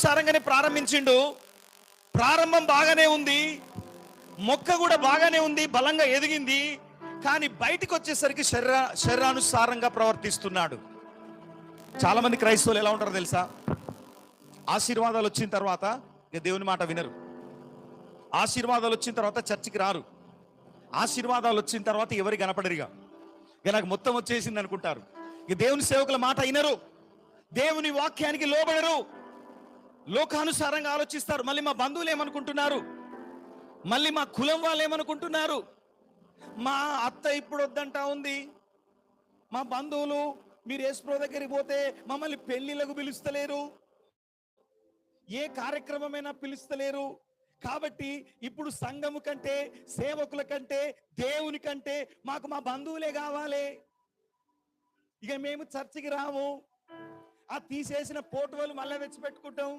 సారంగానే ప్రారంభించిండు. ప్రారంభం బాగానే ఉంది, మొక్క కూడా బాగానే ఉంది, బలంగా ఎదిగింది. కానీ బయటికి వచ్చేసరికి శరీరానుసారంగా ప్రవర్తిస్తున్నాడు. చాలా మంది క్రైస్తవులు ఎలా ఉంటారో తెలుసా? ఆశీర్వాదాలు వచ్చిన తర్వాత ఇక దేవుని మాట వినరు. ఆశీర్వాదాలు వచ్చిన తర్వాత చర్చికి రారు. ఆశీర్వాదాలు వచ్చిన తర్వాత ఎవరి కనపడరిగా. ఇక నాకు మొత్తం వచ్చేసింది అనుకుంటారు. ఇక దేవుని సేవకుల మాట వినరు, దేవుని వాక్యానికి లోబడరు, లోకానుసారంగా ఆలోచిస్తారు. మళ్ళీ మా బంధువులు ఏమనుకుంటున్నారు, మళ్ళీ మా కులం వాళ్ళు ఏమనుకుంటున్నారు, మా అత్త ఇప్పుడు వద్దంటా ఉంది, మా బంధువులు మీరు యేసు దగ్గరికి పోతే మమ్మల్ని పెళ్లిళ్ళకు పిలుస్తలేరు, ఏ కార్యక్రమమైనా పిలుస్తలేరు. కాబట్టి ఇప్పుడు సంఘము కంటే, సేవకుల కంటే, దేవుని కంటే మాకు మా బంధువులే కావాలి. ఇక మేము చర్చికి రాము. ఆ తీసేసిన ఫోటోలు మళ్ళీ తెచ్చి పెట్టుకుంటాం.